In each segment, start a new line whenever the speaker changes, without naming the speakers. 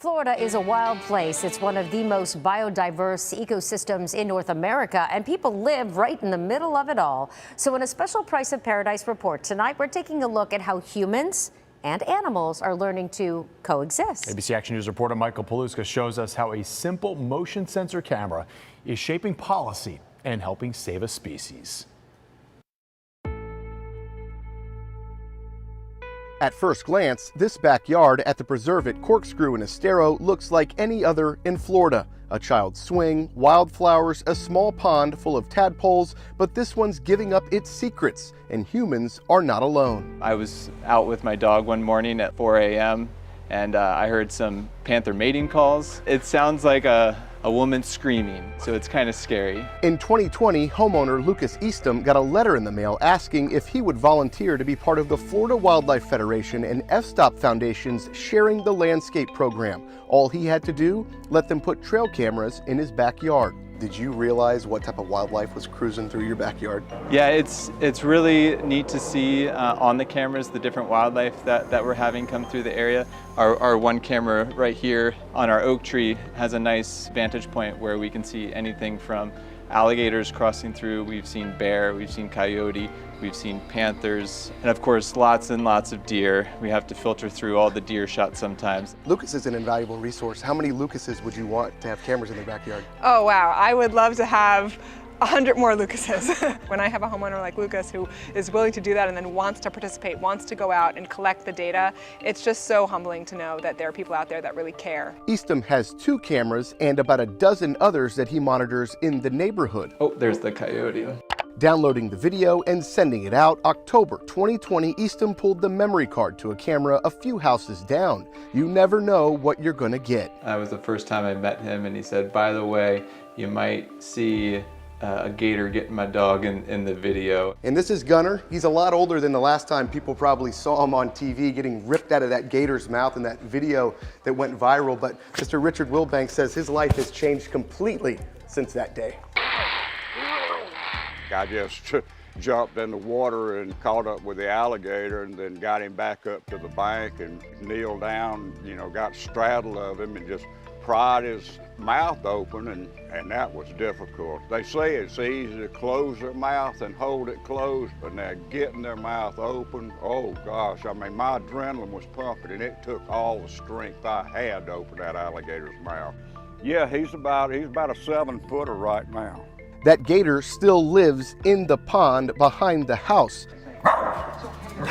Florida is a wild place. It's one of the most biodiverse ecosystems in North America, and people live right in the middle of it all. So in a special Price of Paradise report tonight, we're taking a look at how humans and animals are learning to coexist.
ABC Action News reporter Michael Paluska shows us how a simple motion sensor camera is shaping policy and helping save a species.
At first glance, this backyard at the preserve at Corkscrew in Estero looks like any other in Florida. A child's swing, wildflowers, a small pond full of tadpoles, but this one's giving up its secrets, and humans are not alone.
I was out with my dog one morning at 4 a.m. and I heard some panther mating calls. It sounds like a woman screaming, so it's kind of scary.
In 2020, homeowner Lucas Eastham got a letter in the mail asking if he would volunteer to be part of the Florida Wildlife Federation and fStop Foundation's Sharing the Landscape program. All he had to do, let them put trail cameras in his backyard. Did you realize what type of wildlife was cruising through your backyard?
Yeah, it's really neat to see on the cameras the different wildlife that we're having come through the area. Our one camera right here on our oak tree has a nice vantage point where we can see anything from alligators crossing through. We've seen bear, we've seen coyote, we've seen panthers, and of course lots and lots of deer. We have to filter through all the deer shots sometimes.
Lucas is an invaluable resource. How many Lucases would you want to have cameras in their backyard?
Oh wow, I would love to have 100 more Lucases. When I have a homeowner like Lucas who is willing to do that and then wants to participate, wants to go out and collect the data, it's just so humbling to know that there are people out there that really care.
Eastham has 2 cameras and about a dozen others that he monitors in the neighborhood.
Oh, there's the coyote.
Downloading the video and sending it out, October 2020, Eastham pulled the memory card to a camera a few houses down. You never know what you're gonna get.
That was the first time I met him, and he said, by the way, you might see a gator getting my dog in the video.
And this is Gunner. He's a lot older than the last time people probably saw him on TV getting ripped out of that gator's mouth in that video that went viral. But Mr. Richard Wilbanks says his life has changed completely since that day.
I just jumped in the water and caught up with the alligator and then got him back up to the bank and kneeled down, you know, got straddle of him and just pried his mouth open, and that was difficult. They say it's easy to close their mouth and hold it closed, but now getting their mouth open, oh gosh, I mean, my adrenaline was pumping and it took all the strength I had to open that alligator's mouth. Yeah, he's about a 7-footer right now.
That gator still lives in the pond behind the house.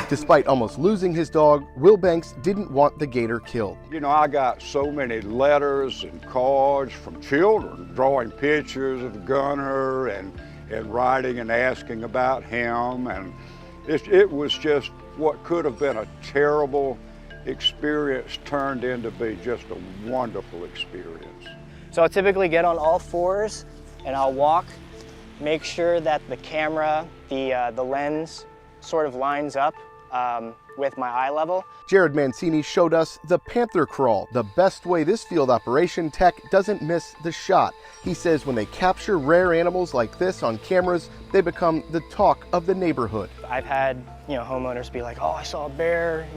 Despite almost losing his dog, Wilbanks didn't want the gator killed.
You know, I got so many letters and cards from children drawing pictures of Gunner and writing and asking about him, and it was just what could have been a terrible experience turned into be just a wonderful experience.
So I'll typically get on all fours and I'll walk, make sure that the camera, the lens sort of lines up with my eye level.
Jared Mancini showed us the panther crawl, the best way this field operation tech doesn't miss the shot. He says when they capture rare animals like this on cameras, they become the talk of the neighborhood.
I've had, homeowners be like, oh, I saw a bear,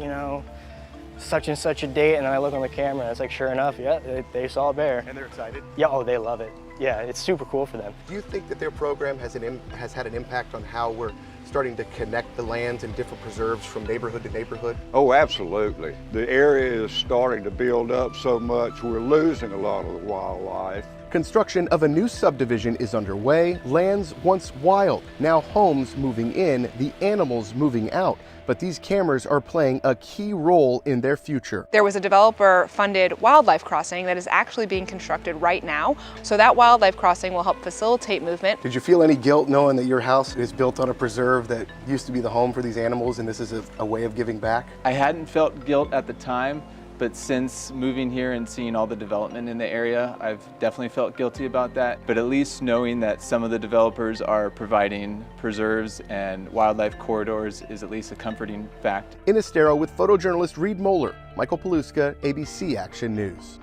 such and such a date, and then I look on the camera and it's like, sure enough, yeah, they saw a bear.
And they're excited?
Yeah, oh, they love it. Yeah, it's super cool for them.
Do you think that their program has had an impact on how we're starting to connect the lands and different preserves from neighborhood to neighborhood?
Oh, absolutely. The area is starting to build up so much, we're losing a lot of the wildlife.
Construction of a new subdivision is underway. Lands once wild, now homes moving in, the animals moving out. But these cameras are playing a key role in their future.
There was a developer-funded wildlife crossing that is actually being constructed right now. So that wildlife crossing will help facilitate movement.
Did you feel any guilt knowing that your house is built on a preserve that used to be the home for these animals and this is a way of giving back?
I hadn't felt guilt at the time, but since moving here and seeing all the development in the area, I've definitely felt guilty about that. But at least knowing that some of the developers are providing preserves and wildlife corridors is at least a comforting fact.
In Estero with photojournalist Reed Moeller, Michael Paluska, ABC Action News.